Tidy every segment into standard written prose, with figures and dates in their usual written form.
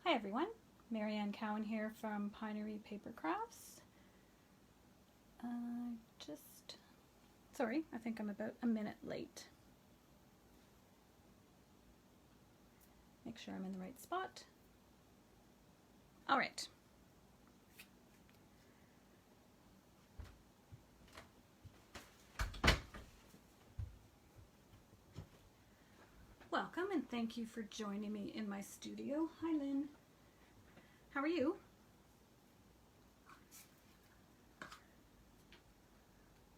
Hi everyone, Marianne Cowan here from Pinery Paper Crafts. Sorry, I think I'm about a minute late. Make sure I'm in the right spot. All right. Welcome and thank you for joining me in my studio. Hi Lynn. How are you?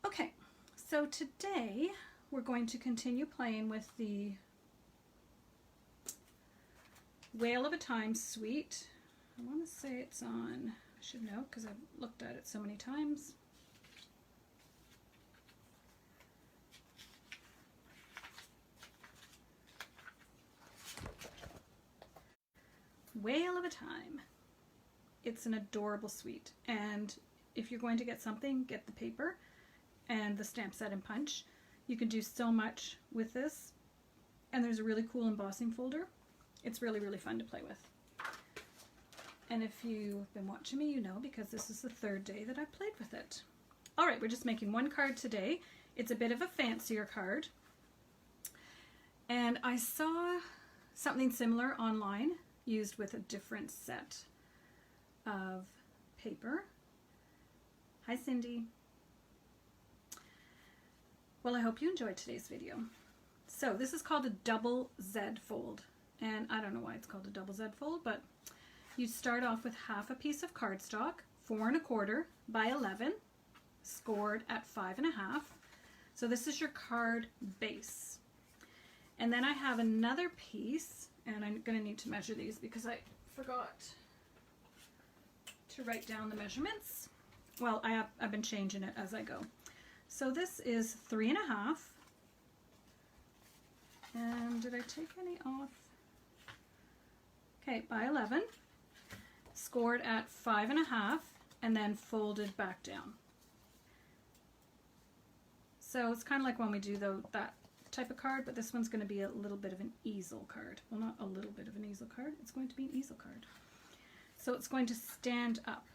Okay, so today we're going to continue playing with the Whale of a Time suite. I want to say it's on, I should know because I've looked at it so many times. Whale of a Time. It's an adorable suite, and if you're going to get something, get the paper and the stamp set and punch. You can do so much with this, and there's a really cool embossing folder. It's really, really fun to play with. And if you've been watching me, you know, because this is the third day that I've played with it. All right, we're just making one card today. It's a bit of a fancier card. And I saw something similar online, used with a different set of paper. Hi, Cindy. Well, I hope you enjoyed today's video. So this is called a double Z fold. And I don't know why it's called a double Z fold, but you start off with half a piece of cardstock, 4 1/4 by 11, scored at 5 1/2. So this is your card base. And then I have another piece, and I'm going to need to measure these because I forgot to write down the measurements. Well, I've been changing it as I go. So this is 3 1/2. And did I take any off? Okay, by 11, scored at 5 1/2, and then folded back down. So it's kind of like when we do that type of card, but this one's going to be a little bit of an easel card. Well, not a little bit of an easel card, it's going to be an easel card. So it's going to stand up.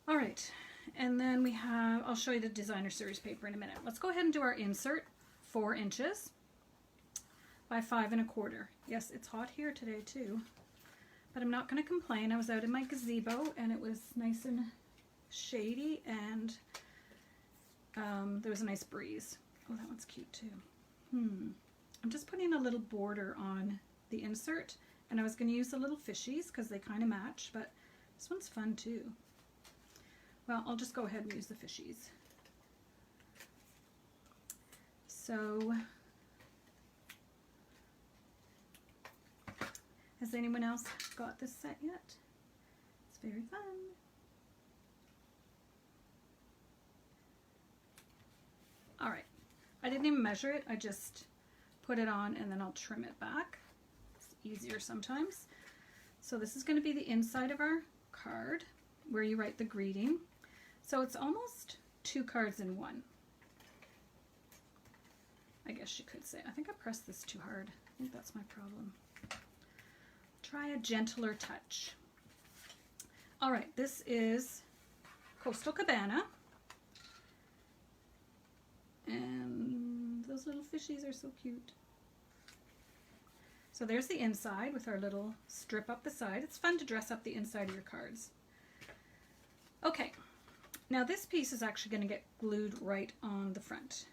All right, and then we have, I'll show you the designer series paper in a minute. Let's go ahead and do our insert, 4 inches by 5 1/4. Yes, it's hot here today too, but I'm not going to complain. I was out in my gazebo and it was nice and shady, and there was a nice breeze. Oh, that one's cute too. I'm just putting a little border on the insert, and I was going to use the little fishies because they kind of match, but this one's fun too. Well, I'll just go ahead and use the fishies. So, has anyone else got this set yet? It's very fun. All right, I didn't even measure it. I just put it on and then I'll trim it back. It's easier sometimes. So this is going to be the inside of our card where you write the greeting. So it's almost 2 cards in one, I guess you could say. I think I pressed this too hard. I think that's my problem. Try a gentler touch. All right, this is Coastal Cabana. And those little fishies are so cute. So there's the inside with our little strip up the side. It's fun to dress up the inside of your cards. Okay, now this piece is actually going to get glued right on the front,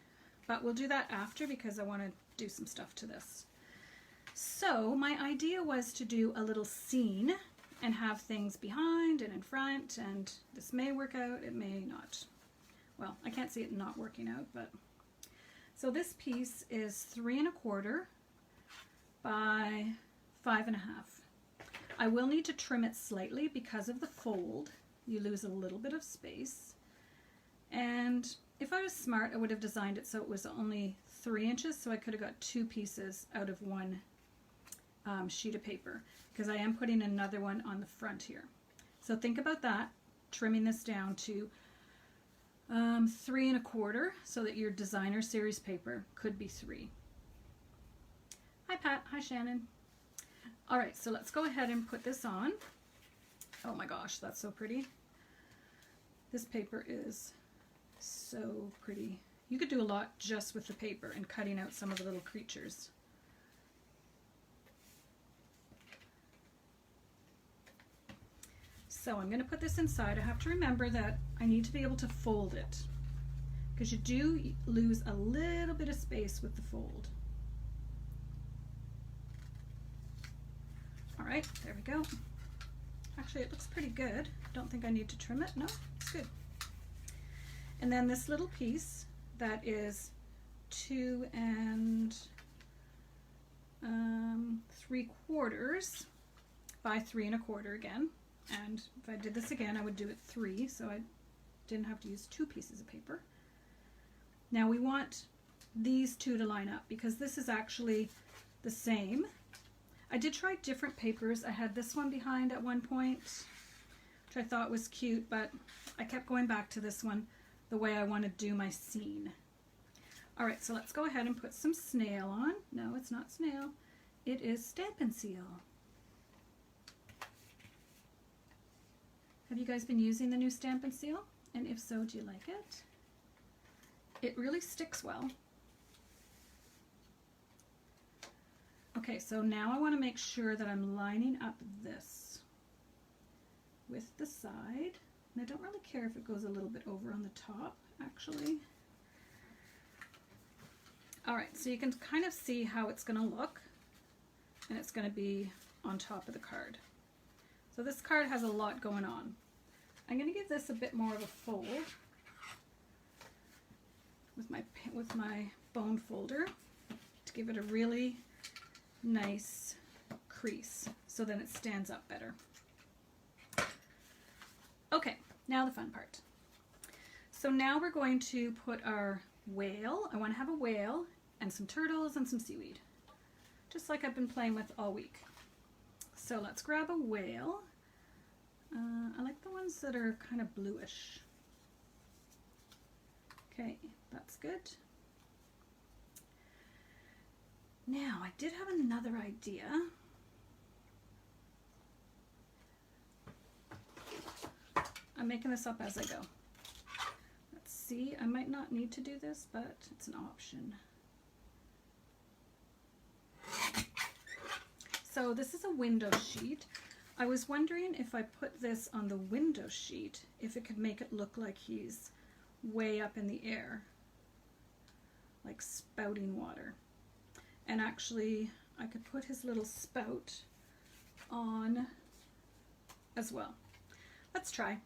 but we'll do that after because I want to do some stuff to this. So my idea was to do a little scene and have things behind and in front, and this may work out, it may not. Well, I can't see it not working out, but so this piece is 3 1/4 by 5 1/2. I will need to trim it slightly because of the fold. You lose a little bit of space, and if I was smart, I would have designed it so it was only 3 inches, so I could have got 2 pieces out of one sheet of paper, because I am putting another one on the front here. So think about that, trimming this down to 3 1/4 so that your designer series paper could be 3. Hi Pat, hi Shannon. All right, so let's go ahead and put this on. Oh my gosh, that's so pretty. This paper is so pretty. You could do a lot just with the paper and cutting out some of the little creatures. So I'm going to put this inside. I have to remember that I need to be able to fold it, because you do lose a little bit of space with the fold. All right, there we go. Actually, it looks pretty good. Don't think I need to trim it. No, it's good. And then this little piece that is 2 3/4 by 3 1/4 again. And if I did this again, I would do it 3, so I didn't have to use 2 pieces of paper. Now we want these two to line up, because this is actually the same. I did try different papers. I had this one behind at one point, which I thought was cute, but I kept going back to this one, the way I want to do my scene. All right, so let's go ahead and put some snail on. No, it's not snail. It is Stampin' Seal. Have you guys been using the new Stampin' Seal? And if so, do you like it? It really sticks well. Okay, so now I want to make sure that I'm lining up this with the side. And I don't really care if it goes a little bit over on the top, actually. All right, so you can kind of see how it's going to look, and it's going to be on top of the card. So this card has a lot going on. I'm going to give this a bit more of a fold with my bone folder to give it a really nice crease, so then it stands up better. Okay, now the fun part. So now we're going to put our whale. I want to have a whale and some turtles and some seaweed, just like I've been playing with all week. So let's grab a whale. I like the ones that are kind of bluish. Okay, that's good. Now, I did have another idea. I'm making this up as I go. Let's see, I might not need to do this, but it's an option. So this is a window sheet. I was wondering if I put this on the window sheet, if it could make it look like he's way up in the air, like spouting water. And actually, I could put his little spout on as well. Let's try.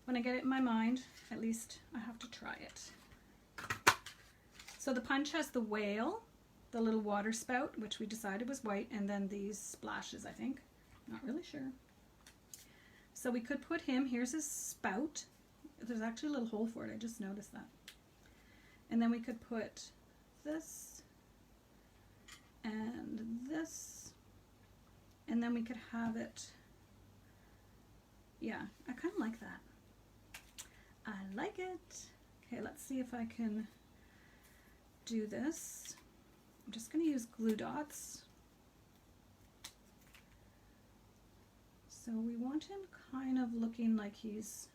When I get it in my mind, at least I have to try it. So the punch has the whale, the little water spout, which we decided was white, and then these splashes, I think. Not really sure. So we could put him, here's his spout. There's actually a little hole for it, I just noticed that. And then we could put this and this, and then we could have it, yeah, I kind of like that. I like it. Okay, let's see if I can do this. I'm just going to use glue dots. So we want him kind of looking like he's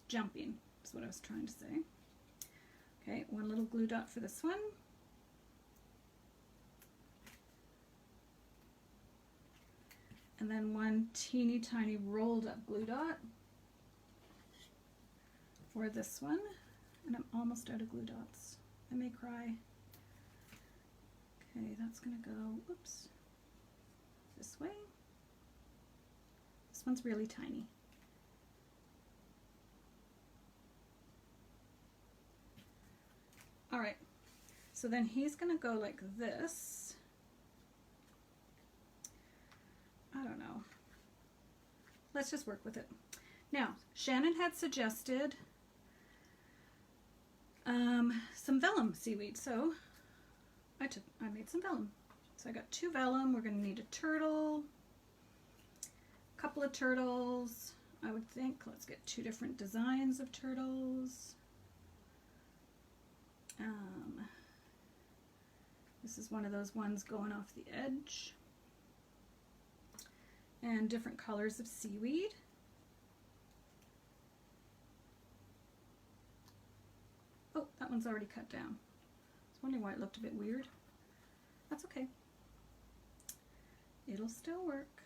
jumping, is what I was trying to say. Okay, one little glue dot for this one. And then one teeny tiny rolled up glue dot for this one. And I'm almost out of glue dots. I may cry. Okay, that's gonna go, oops, this way. This one's really tiny. All right, so then he's gonna go like this. I don't know. Let's just work with it. Now, Shannon had suggested some vellum seaweed, so I made some vellum. So I got 2 vellum. We're gonna need a turtle, a couple of turtles, I would think. Let's get 2 different designs of turtles. This is one of those ones going off the edge. And different colors of seaweed. Oh, that one's already cut down. I was wondering why it looked a bit weird. That's okay. It'll still work.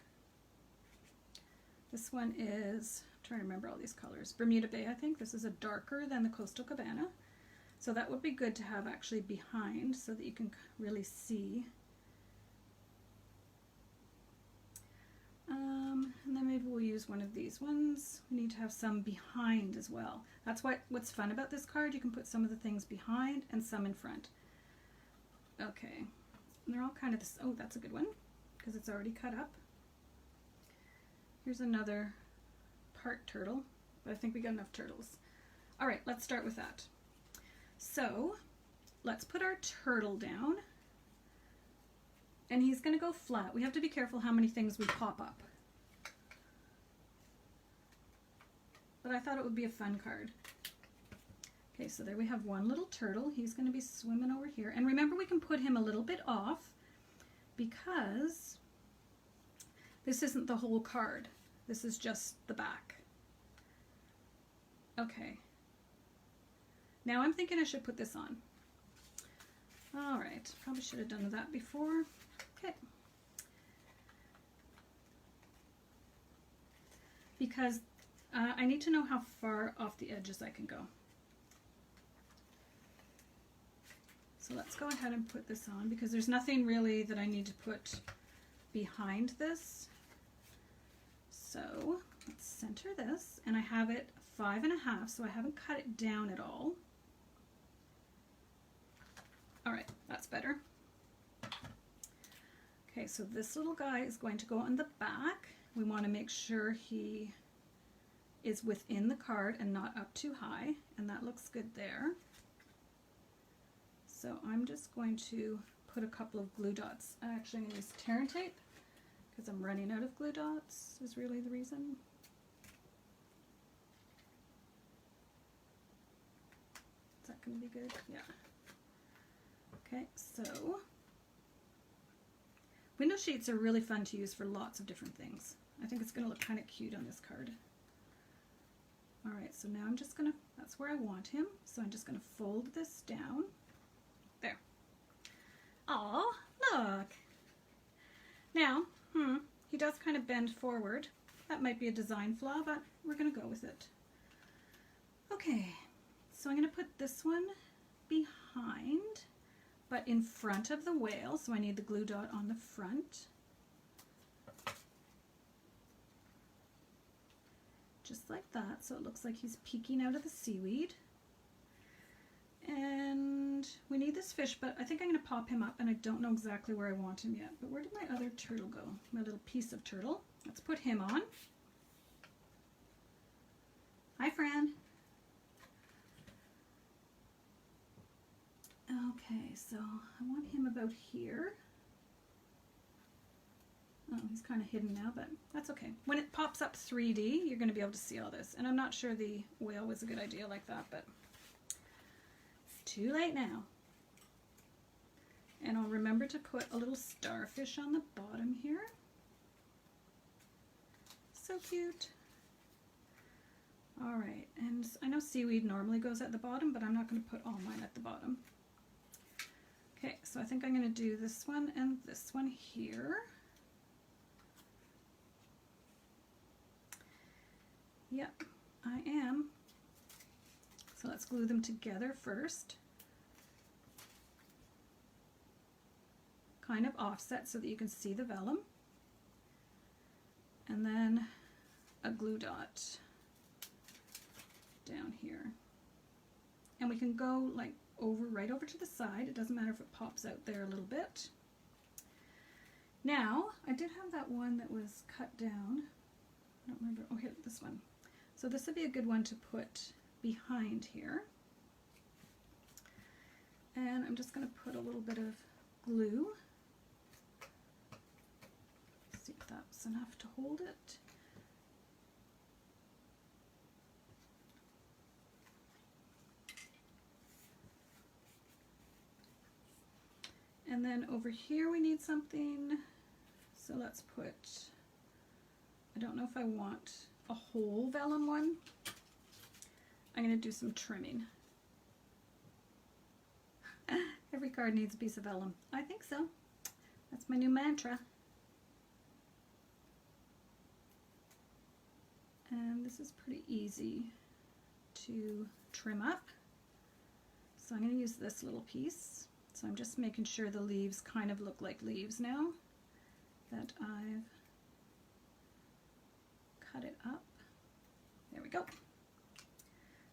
This one is, I'm trying to remember all these colors, Bermuda Bay, I think. This is a darker than the Coastal Cabana. So that would be good to have actually behind so that you can really see. And then maybe we'll use one of these ones. We need to have some behind as well. That's what's fun about this card. You can put some of the things behind and some in front. Okay, and they're all kind of this. Oh, that's a good one because it's already cut up. Here's another part turtle, but I think we got enough turtles. All right, let's start with that. So let's put our turtle down, and he's going to go flat. We have to be careful how many things we pop up. But I thought it would be a fun card. Okay, so there we have one little turtle. He's going to be swimming over here. And remember, we can put him a little bit off because this isn't the whole card. This is just the back. Okay. Now I'm thinking I should put this on. All right, probably should have done that before. Okay. Because I need to know how far off the edges I can go. So let's go ahead and put this on because there's nothing really that I need to put behind this. So let's center this, and I have it 5.5, so I haven't cut it down at all. All right, that's better. Okay, so this little guy is going to go on the back. We want to make sure he is within the card and not up too high, and that looks good there. So I'm just going to put a couple of glue dots. I'm actually going to use tear and tape because I'm running out of glue dots is really the reason. Is that going to be good? Yeah. Okay, so window sheets are really fun to use for lots of different things. I think it's going to look kind of cute on this card. All right, so now I'm just going to, that's where I want him, so I'm just going to fold this down. There. Oh, look. Now, he does kind of bend forward. That might be a design flaw, but we're going to go with it. Okay, so I'm going to put this one behind, but in front of the whale, so I need the glue dot on the front. Just like that, so it looks like he's peeking out of the seaweed. And we need this fish, but I think I'm going to pop him up, and I don't know exactly where I want him yet. But where did my other turtle go? My little piece of turtle. Let's put him on. Hi, Fran. Okay, so I want him about here. Oh, he's kind of hidden now, but that's okay. When it pops up 3D, you're going to be able to see all this. And I'm not sure the whale was a good idea like that, but it's too late now. And I'll remember to put a little starfish on the bottom here. So cute. All right, and I know seaweed normally goes at the bottom, but I'm not going to put all mine at the bottom. Okay, so I think I'm going to do this one and this one here. Yep, I am. So let's glue them together first. Kind of offset so that you can see the vellum. And then a glue dot down here. And we can go like right over to the side. It doesn't matter if it pops out there a little bit. Now, I did have that one that was cut down. I don't remember. Oh, here, this one. So this would be a good one to put behind here. And I'm just going to put a little bit of glue. See if that's enough to hold it. And then over here we need something. So let's put, I don't know if I want a whole vellum one. I'm going to do some trimming. Every card needs a piece of vellum. I think so. That's my new mantra. And this is pretty easy to trim up. So I'm going to use this little piece. So I'm just making sure the leaves kind of look like leaves now that I've cut it up. There we go.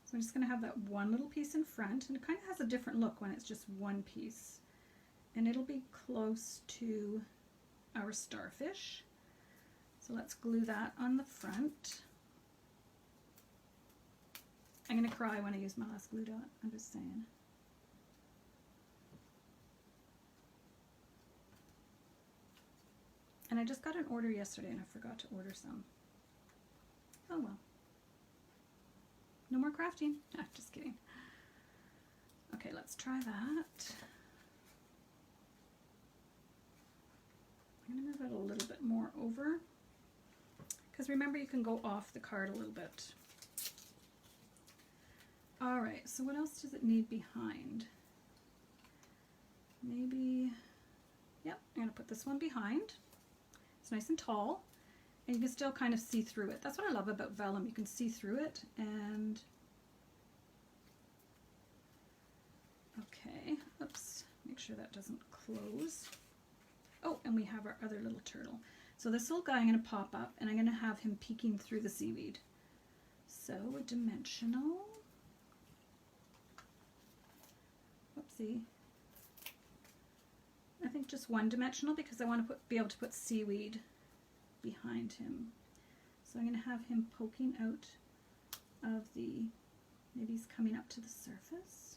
So I'm just going to have that one little piece in front, and it kind of has a different look when it's just one piece. And it'll be close to our starfish. So let's glue that on the front. I'm going to cry when I use my last glue dot, I'm just saying. And I just got an order yesterday and I forgot to order some. Oh well. No more crafting. Ah, just kidding. Okay, let's try that. I'm going to move it a little bit more over. Because remember, you can go off the card a little bit. Alright, so what else does it need behind? Maybe, yep, I'm going to put this one behind. It's nice and tall. And you can still kind of see through it. That's what I love about vellum. You can see through it. And okay, oops, make sure that doesn't close. Oh, and we have our other little turtle. So this little guy I'm going to pop up, and I'm going to have him peeking through the seaweed. So a dimensional. Whoopsie. I think just one dimensional because I want to be able to put seaweed behind him. So I'm going to have him poking out of the, maybe he's coming up to the surface.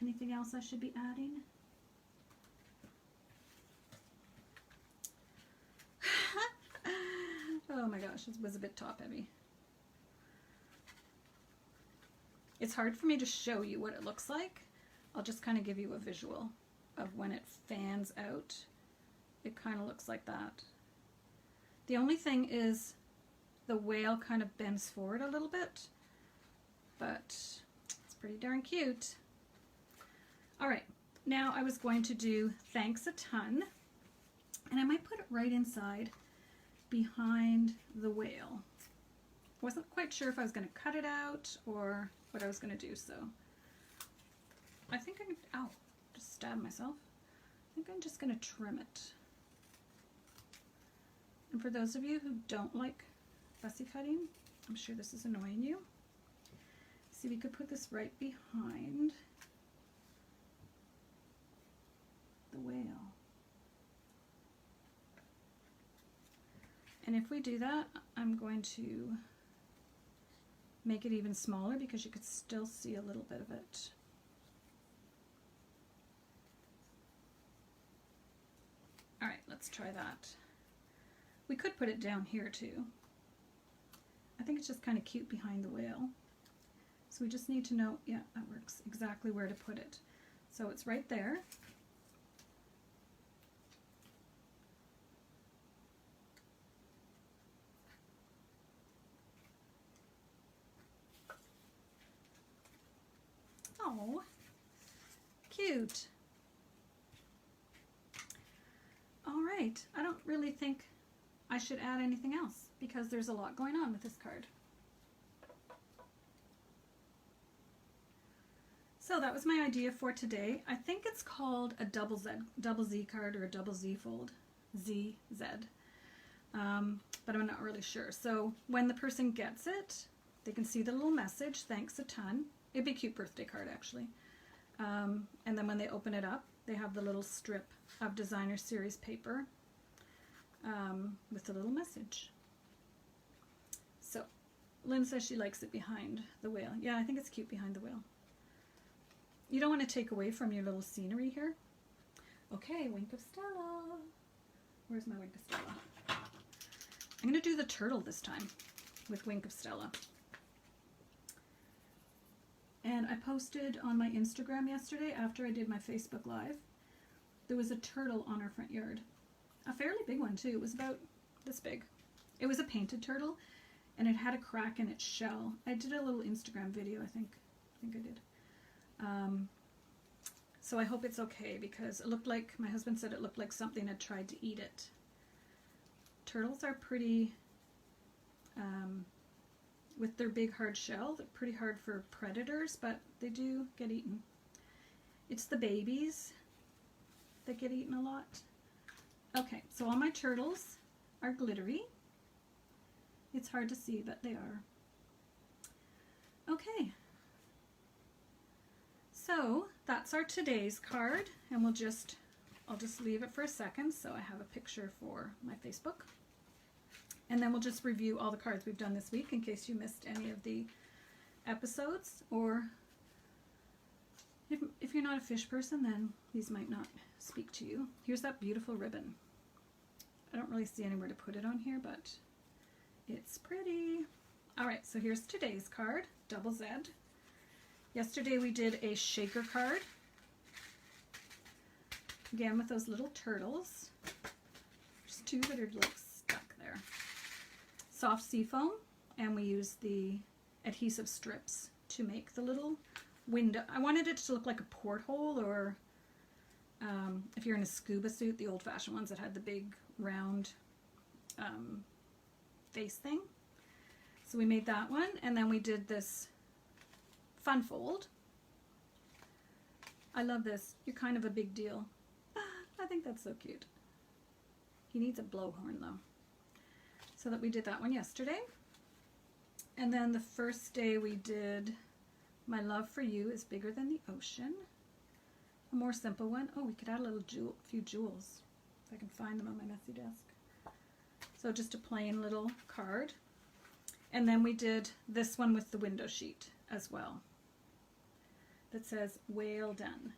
Anything else I should be adding? Oh my gosh, this was a bit top heavy. It's hard for me to show you what it looks like. I'll just kind of give you a visual of when it fans out. It kind of looks like that. The only thing is the whale kind of bends forward a little bit, but it's pretty darn cute. All right, now I was going to do thanks a ton, and I might put it right inside behind the whale. Wasn't quite sure if I was going to cut it out or what I was going to do, so I think I'm, ow, just stabbed myself. I think I'm just going to trim it. And for those of you who don't like fussy cutting, I'm sure this is annoying you. See, we could put this right behind the whale. And if we do that, I'm going to make it even smaller because you could still see a little bit of it. All right, let's try that. We could put it down here too. I think it's just kind of cute behind the whale. So we just need to know, yeah, that works, exactly where to put it. So it's right there. Oh, cute. All right, I don't really think I should add anything else because there's a lot going on with this card. So that was my idea for today. I think it's called a double Z card or a double Z fold, ZZ, but I'm not really sure. So when the person gets it, they can see the little message, thanks a ton. It'd be a cute birthday card actually. And then when they open it up, they have the little strip of designer series paper with the little message. So Lynn says she likes it behind the whale. Yeah, I think it's cute behind the whale. You don't want to take away from your little scenery here. Okay, Wink of Stella. Where's my Wink of Stella? I'm going to do the turtle this time with Wink of Stella. And I posted on my Instagram yesterday after I did my Facebook Live. There was a turtle on our front yard. A fairly big one too. It was about this big. It was a painted turtle and it had a crack in its shell. I did a little Instagram video, I think I did. So I hope it's okay because it looked like, my husband said it looked like something had tried to eat it. Turtles are pretty, with their big hard shell, they're pretty hard for predators, but they do get eaten. It's the babies that get eaten a lot. Okay, so all my turtles are glittery. It's hard to see, but they are. Okay. So that's our today's card, and I'll just leave it for a second so I have a picture for my Facebook. And then we'll just review all the cards we've done this week in case you missed any of the episodes, or if you're not a fish person, then these might not speak to you. Here's that beautiful ribbon. I don't really see anywhere to put it on here, but it's pretty. Alright, so here's today's card, double Z. Yesterday we did a shaker card, again with those little turtles. There's two that are like stuck there. Soft seafoam, and we used the adhesive strips to make the little window. I wanted it to look like a porthole, or if you're in a scuba suit, the old-fashioned ones that had the big round face thing. So we made that one, and then we did this fun fold. I love this. You're kind of a big deal. I think that's so cute. He needs a blowhorn though. So that we did that one yesterday. And then the first day we did My Love for You is Bigger Than the Ocean. A more simple one. Oh, we could add a little few jewels. If I can find them on my messy desk. So just a plain little card. And then we did this one with the window sheet as well. That says, "Well done."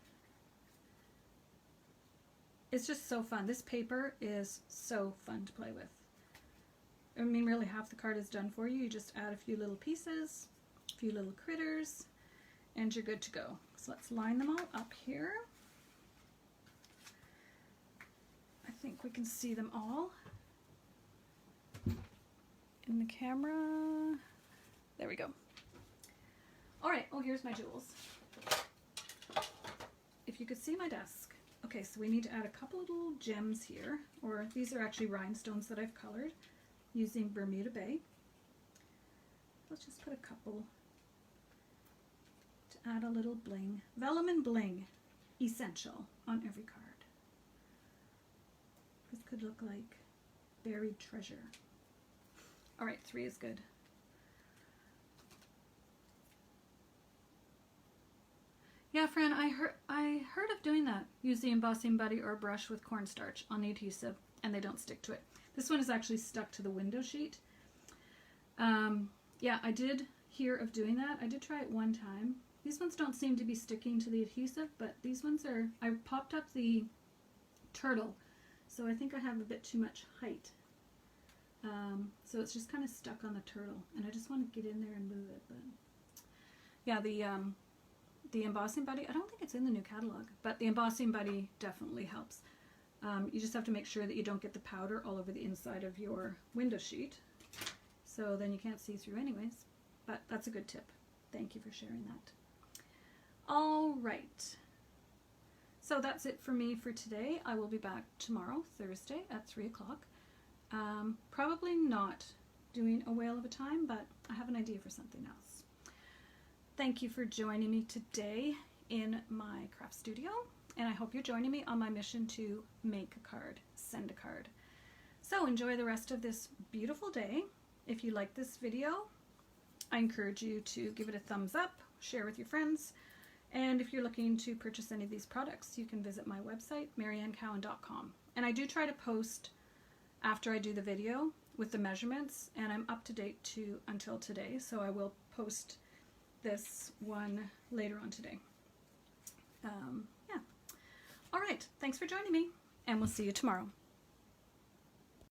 It's just so fun. This paper is so fun to play with. I mean, really half the card is done for you. You just add a few little pieces, a few little critters, and you're good to go. So let's line them all up here. I think we can see them all in the camera. There we go. All right, oh, here's my jewels. If you could see my desk. Okay, so we need to add a couple little gems here, or these are actually rhinestones that I've colored using Bermuda Bay. Let's just put a couple to add a little bling. Vellum and bling, essential on every card. This could look like buried treasure. All right, 3 is good. Yeah, Fran, I heard of doing that. Use the embossing buddy or brush with cornstarch on the adhesive and they don't stick to it. This one is actually stuck to the window sheet. Yeah, I did hear of doing that. I did try it one time. These ones don't seem to be sticking to the adhesive, but these ones are, I popped up the turtle, so I think I have a bit too much height. So it's just kind of stuck on the turtle, and I just want to get in there and move it. But yeah, the embossing buddy, I don't think it's in the new catalog, but the embossing buddy definitely helps. You just have to make sure that you don't get the powder all over the inside of your window sheet, so then you can't see through anyways. But that's a good tip. Thank you for sharing that. All right. So that's it for me for today. I will be back tomorrow, Thursday, at 3 o'clock. Probably not doing a whale of a time, but I have an idea for something else. Thank you for joining me today in my craft studio, and I hope you're joining me on my mission to make a card, send a card. So enjoy the rest of this beautiful day. If you like this video, I encourage you to give it a thumbs up, share with your friends, and if you're looking to purchase any of these products, you can visit my website, mariannecowan.com. And I do try to post after I do the video with the measurements, and I'm up to date until today, so I will post this one later on today. Yeah. All right, thanks for joining me, and we'll see you tomorrow.